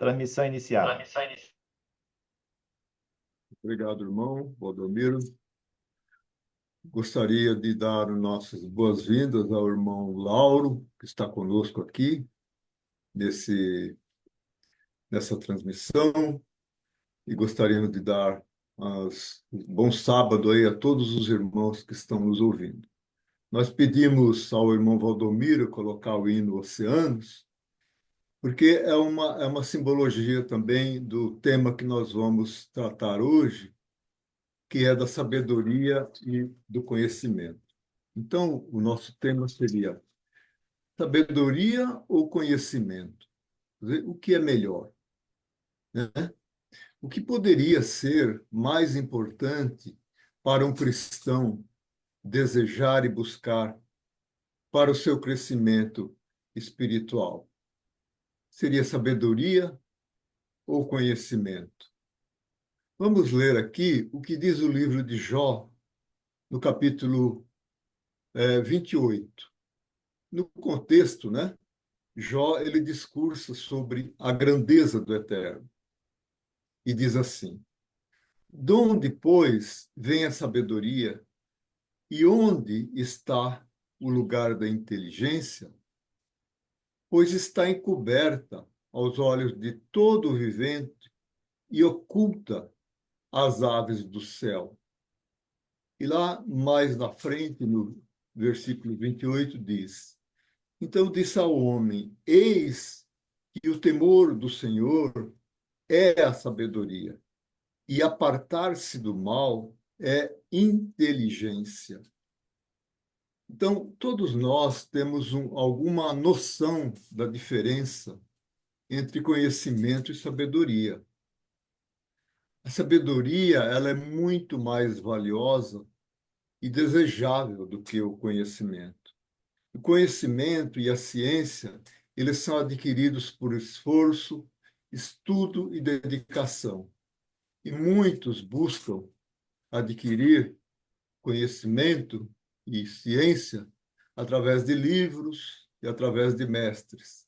Transmissão iniciada. Obrigado, irmão Valdomiro. Gostaria de dar nossas boas-vindas ao irmão Lauro, que está conosco aqui nessa transmissão, e gostaríamos de dar um bom sábado aí a todos os irmãos que estão nos ouvindo. Nós pedimos ao irmão Valdomiro colocar o hino Oceanos, porque é uma simbologia também do tema que nós vamos tratar hoje, que é da sabedoria e do conhecimento. Então, o nosso tema seria sabedoria ou conhecimento? Quer dizer, o que é melhor, né? O que poderia ser mais importante para um cristão desejar e buscar para o seu crescimento espiritual? Seria sabedoria ou conhecimento? Vamos ler aqui o que diz o livro de Jó, no capítulo 28. No contexto, né? Jó, ele discursa sobre a grandeza do Eterno e diz assim: donde, pois, vem a sabedoria e onde está o lugar da inteligência? Pois está encoberta aos olhos de todo o vivente e oculta às aves do céu. E lá mais na frente, no versículo 28, diz: então disse ao homem: eis que o temor do Senhor é a sabedoria, e apartar-se do mal é inteligência. Então, todos nós temos alguma noção da diferença entre conhecimento e sabedoria. A sabedoria, ela é muito mais valiosa e desejável do que o conhecimento. O conhecimento e a ciência, eles são adquiridos por esforço, estudo e dedicação. E muitos buscam adquirir conhecimento e ciência através de livros e através de mestres.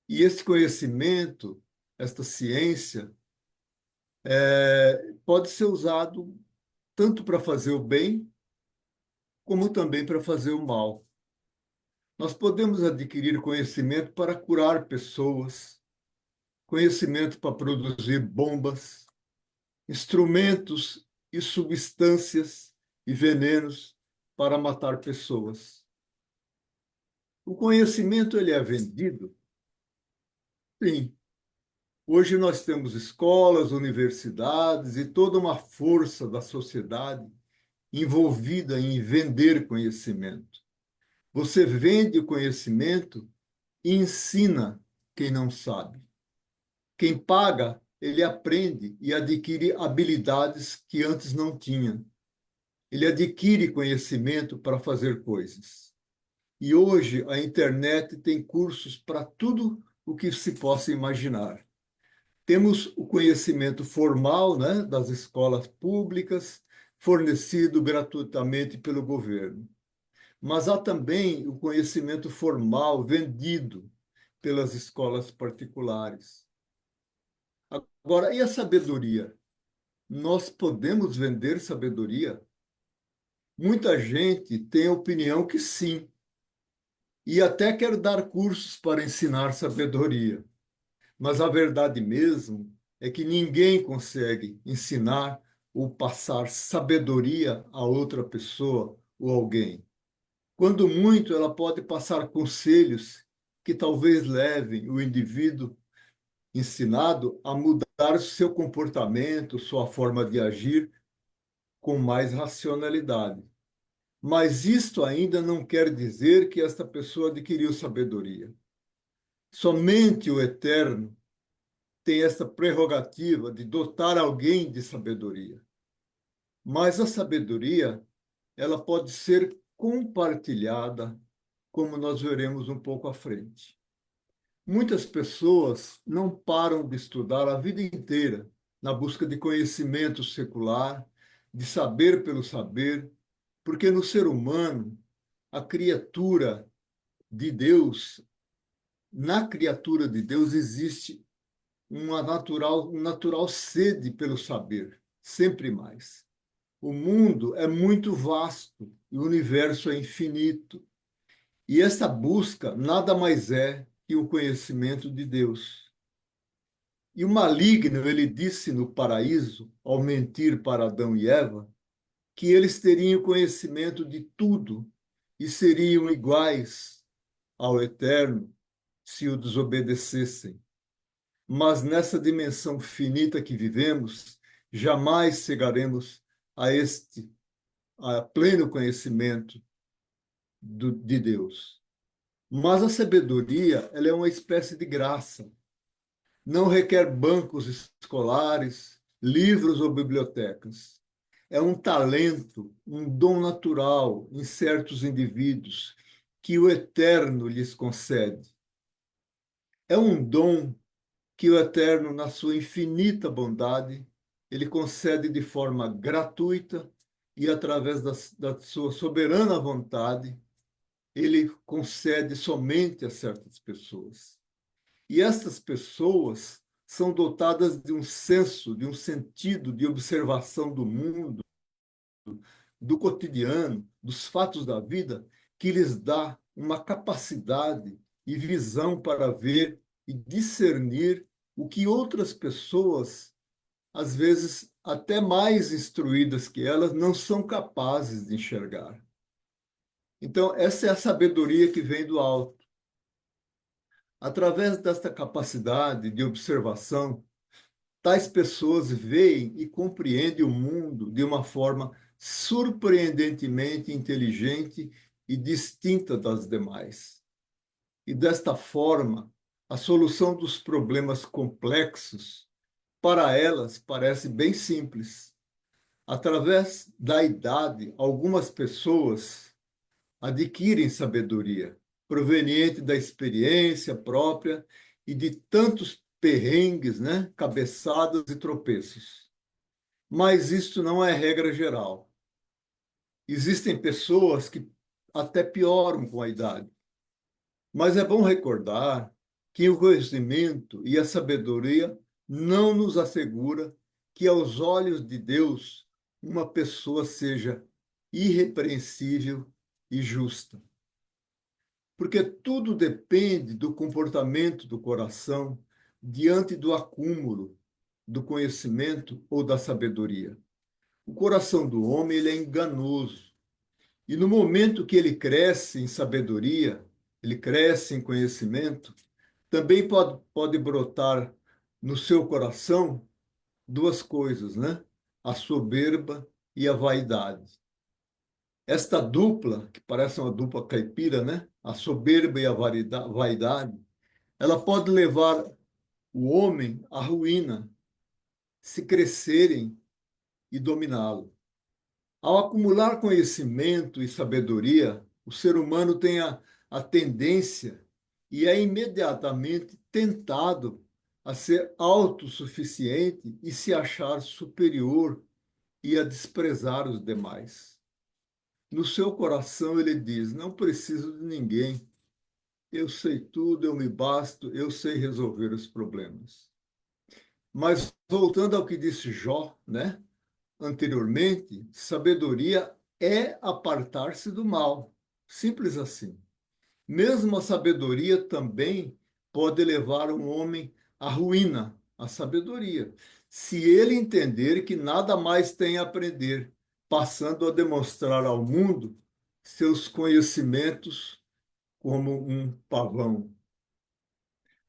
E esse conhecimento, esta ciência, pode ser usado tanto para fazer o bem, como também para fazer o mal. Nós podemos adquirir conhecimento para curar pessoas, conhecimento para produzir bombas, instrumentos e substâncias e venenos para matar pessoas. O conhecimento, ele é vendido? Sim. Hoje nós temos escolas, universidades e toda uma força da sociedade envolvida em vender conhecimento. Você vende o conhecimento e ensina quem não sabe. Quem paga, ele aprende e adquire habilidades que antes não tinha. Ele adquire conhecimento para fazer coisas. E hoje a internet tem cursos para tudo o que se possa imaginar. Temos o conhecimento formal, né, das escolas públicas, fornecido gratuitamente pelo governo. Mas há também o conhecimento formal vendido pelas escolas particulares. Agora, e a sabedoria? Nós podemos vender sabedoria? Muita gente tem a opinião que sim, e até quer dar cursos para ensinar sabedoria. Mas a verdade mesmo é que ninguém consegue ensinar ou passar sabedoria a outra pessoa ou alguém. Quando muito, ela pode passar conselhos que talvez levem o indivíduo ensinado a mudar seu comportamento, sua forma de agir com mais racionalidade. Mas isto ainda não quer dizer que esta pessoa adquiriu sabedoria. Somente o Eterno tem esta prerrogativa de dotar alguém de sabedoria. Mas a sabedoria, ela pode ser compartilhada, como nós veremos um pouco à frente. Muitas pessoas não param de estudar a vida inteira na busca de conhecimento secular, de saber pelo saber, porque no ser humano, a criatura de Deus, na criatura de Deus existe um natural sede pelo saber, sempre mais. O mundo é muito vasto e o universo é infinito. E essa busca nada mais é que o conhecimento de Deus. E o maligno, ele disse no paraíso, ao mentir para Adão e Eva, que eles teriam conhecimento de tudo e seriam iguais ao Eterno se o desobedecessem. Mas nessa dimensão finita que vivemos, jamais chegaremos a a pleno conhecimento de Deus. Mas a sabedoria, ela é uma espécie de graça. Não requer bancos escolares, livros ou bibliotecas. É um talento, um dom natural em certos indivíduos que o Eterno lhes concede. É um dom que o Eterno, na sua infinita bondade, ele concede de forma gratuita e através da sua soberana vontade, ele concede somente a certas pessoas. E essas pessoas são dotadas de um senso, de um sentido de observação do mundo, do cotidiano, dos fatos da vida, que lhes dá uma capacidade e visão para ver e discernir o que outras pessoas, às vezes até mais instruídas que elas, não são capazes de enxergar. Então, essa é a sabedoria que vem do alto. Através desta capacidade de observação, tais pessoas veem e compreendem o mundo de uma forma surpreendentemente inteligente e distinta das demais. E desta forma, a solução dos problemas complexos, para elas, parece bem simples. Através da idade, algumas pessoas adquirem sabedoria, proveniente da experiência própria e de tantos perrengues, né? Cabeçadas e tropeços. Mas isso não é regra geral. Existem pessoas que até pioram com a idade. Mas é bom recordar que o conhecimento e a sabedoria não nos assegura que, aos olhos de Deus, uma pessoa seja irrepreensível e justa. Porque tudo depende do comportamento do coração diante do acúmulo do conhecimento ou da sabedoria. O coração do homem ele é enganoso. E no momento que ele cresce em sabedoria, ele cresce em conhecimento, também pode brotar no seu coração duas coisas, né? A soberba e a vaidade. Esta dupla, que parece uma dupla caipira, né? A soberba e a vaidade, ela pode levar o homem à ruína se crescerem e dominá-lo. Ao acumular conhecimento e sabedoria, o ser humano tem a tendência e é imediatamente tentado a ser autossuficiente e se achar superior e a desprezar os demais. No seu coração, ele diz: não preciso de ninguém, eu sei tudo, eu me basto, eu sei resolver os problemas. Mas voltando ao que disse Jó, né? Anteriormente, sabedoria é apartar-se do mal. Simples assim. Mesmo a sabedoria também pode levar um homem à ruína, à sabedoria, se ele entender que nada mais tem a aprender, passando a demonstrar ao mundo seus conhecimentos como um pavão.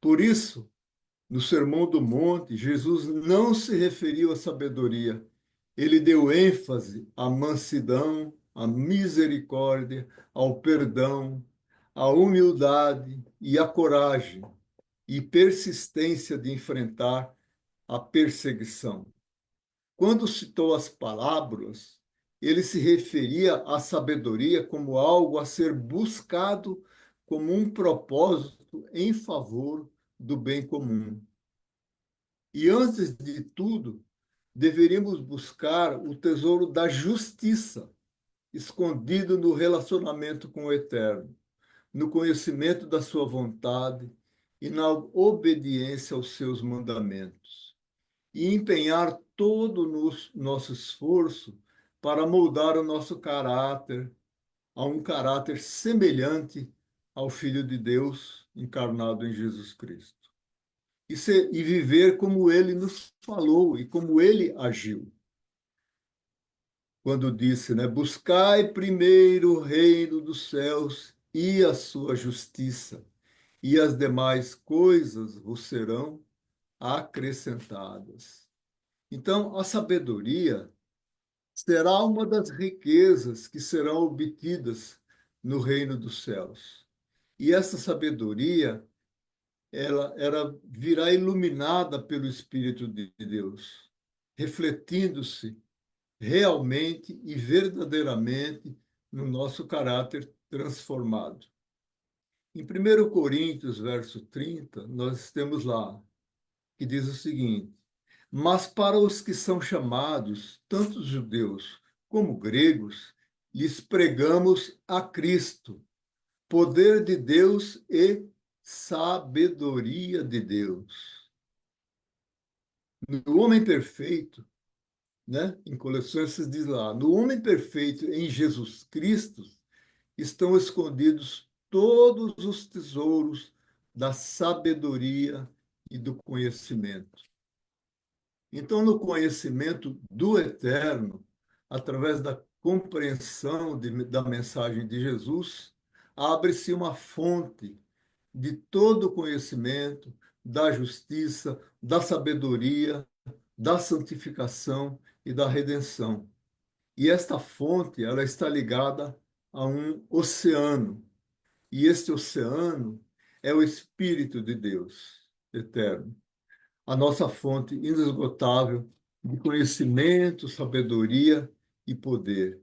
Por isso, no Sermão do Monte, Jesus não se referiu à sabedoria. Ele deu ênfase à mansidão, à misericórdia, ao perdão, à humildade e à coragem e persistência de enfrentar a perseguição. Quando citou as palavras, ele se referia à sabedoria como algo a ser buscado como um propósito em favor do bem comum. E antes de tudo, deveríamos buscar o tesouro da justiça, escondido no relacionamento com o Eterno, no conhecimento da sua vontade e na obediência aos seus mandamentos, e empenhar todo o nosso esforço para moldar o nosso caráter a um caráter semelhante ao Filho de Deus encarnado em Jesus Cristo. E viver como ele nos falou e como ele agiu. Quando disse, né, buscai primeiro o reino dos céus e a sua justiça, e as demais coisas vos serão acrescentadas. Então, a sabedoria será uma das riquezas que serão obtidas no reino dos céus. E essa sabedoria, ela virá iluminada pelo Espírito de Deus, refletindo-se realmente e verdadeiramente no nosso caráter transformado. Em 1 Coríntios, verso 30, nós temos lá, que diz o seguinte: mas para os que são chamados, tanto judeus como gregos, lhes pregamos a Cristo, poder de Deus e sabedoria de Deus. No homem perfeito, né? Em Colossenses diz lá, no homem perfeito em Jesus Cristo estão escondidos todos os tesouros da sabedoria e do conhecimento. Então, no conhecimento do eterno, através da compreensão da mensagem de Jesus, abre-se uma fonte de todo o conhecimento, da justiça, da sabedoria, da santificação e da redenção. E esta fonte, ela está ligada a um oceano. E este oceano é o Espírito de Deus eterno, a nossa fonte inesgotável de conhecimento, sabedoria e poder.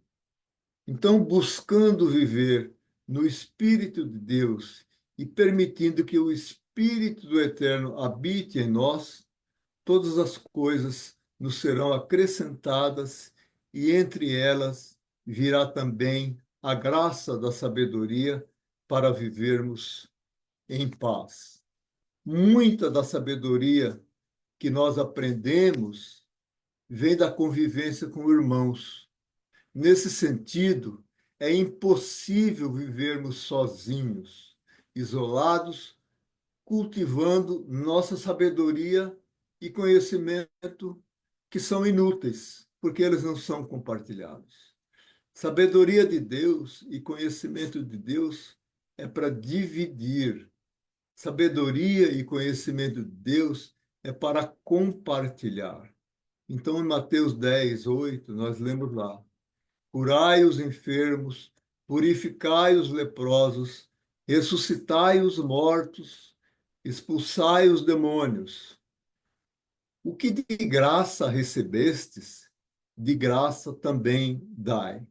Então, buscando viver no Espírito de Deus e permitindo que o Espírito do Eterno habite em nós, todas as coisas nos serão acrescentadas e entre elas virá também a graça da sabedoria para vivermos em paz. Muita da sabedoria que nós aprendemos vem da convivência com irmãos. Nesse sentido, é impossível vivermos sozinhos, isolados, cultivando nossa sabedoria e conhecimento que são inúteis, porque eles não são compartilhados. Sabedoria de Deus e conhecimento de Deus é para dividir. Sabedoria e conhecimento de Deus é para compartilhar. Então, em Mateus 10:8, nós lemos lá: curai os enfermos, purificai os leprosos, ressuscitai os mortos, expulsai os demônios. O que de graça recebestes, de graça também dai.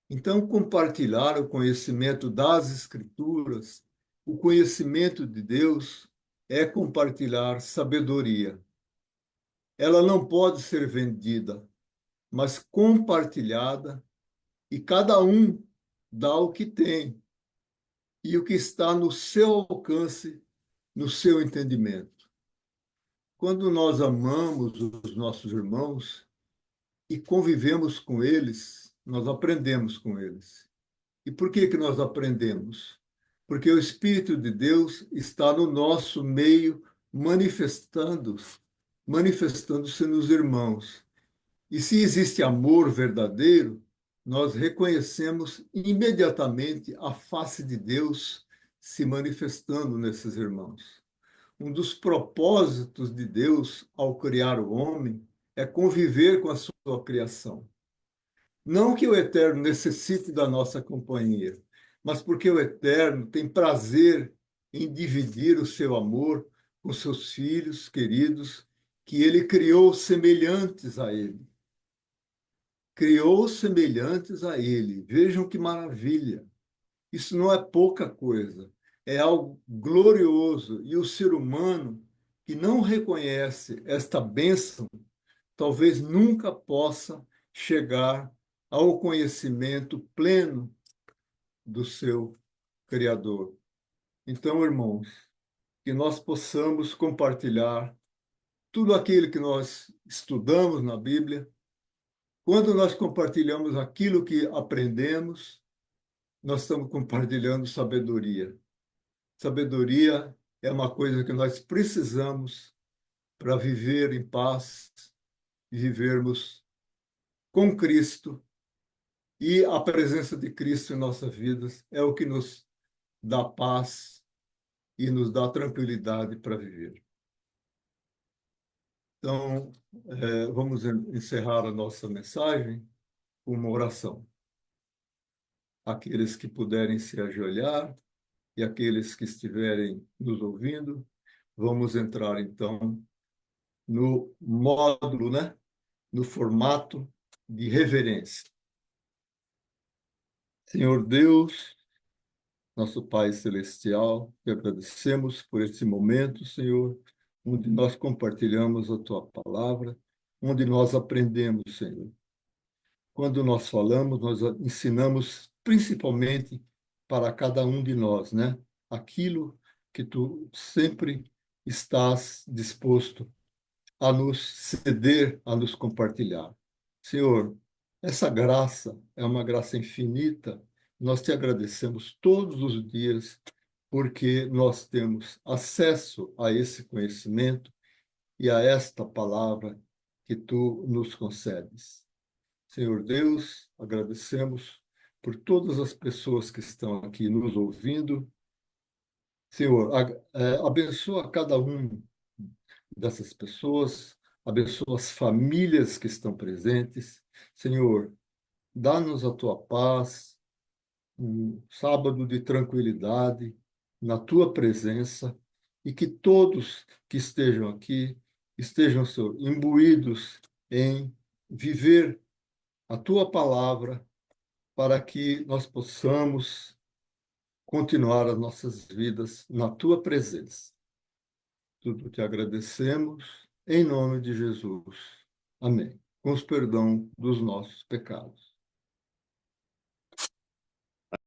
Então, compartilhar o conhecimento das Escrituras, o conhecimento de Deus, é compartilhar sabedoria. Ela não pode ser vendida, mas compartilhada, e cada um dá o que tem e o que está no seu alcance, no seu entendimento. Quando nós amamos os nossos irmãos e convivemos com eles, nós aprendemos com eles. E por que que nós aprendemos? Porque o Espírito de Deus está no nosso meio, manifestando-se nos irmãos. E se existe amor verdadeiro, nós reconhecemos imediatamente a face de Deus se manifestando nesses irmãos. Um dos propósitos de Deus ao criar o homem é conviver com a sua criação. Não que o Eterno necessite da nossa companhia, mas porque o Eterno tem prazer em dividir o seu amor com seus filhos queridos, que ele criou semelhantes a ele. Criou semelhantes a ele. Vejam que maravilha. Isso não é pouca coisa. É algo glorioso. E o ser humano que não reconhece esta bênção, talvez nunca possa chegar ao conhecimento pleno do seu Criador. Então, irmãos, que nós possamos compartilhar tudo aquilo que nós estudamos na Bíblia. Quando nós compartilhamos aquilo que aprendemos, nós estamos compartilhando sabedoria. Sabedoria é uma coisa que nós precisamos para viver em paz e vivermos com Cristo. E a presença de Cristo em nossas vidas é o que nos dá paz e nos dá tranquilidade para viver. Então, vamos encerrar a nossa mensagem com uma oração. Aqueles que puderem se ajoelhar e aqueles que estiverem nos ouvindo, vamos entrar então no módulo, né? No formato de reverência. Senhor Deus, nosso Pai Celestial, te agradecemos por esse momento, Senhor, onde nós compartilhamos a Tua palavra, onde nós aprendemos, Senhor. Quando nós falamos, nós ensinamos principalmente para cada um de nós, né? Aquilo que Tu sempre estás disposto a nos ceder, a nos compartilhar. Senhor, essa graça é uma graça infinita. Nós te agradecemos todos os dias porque nós temos acesso a esse conhecimento e a esta palavra que tu nos concedes. Senhor Deus, agradecemos por todas as pessoas que estão aqui nos ouvindo. Senhor, abençoa cada um dessas pessoas, abençoa as famílias que estão presentes. Senhor, dá-nos a tua paz, um sábado de tranquilidade na tua presença e que todos que estejam aqui estejam, Senhor, imbuídos em viver a tua palavra para que nós possamos continuar as nossas vidas na tua presença. Tudo te agradecemos, em nome de Jesus. Amém. Com os perdão dos nossos pecados.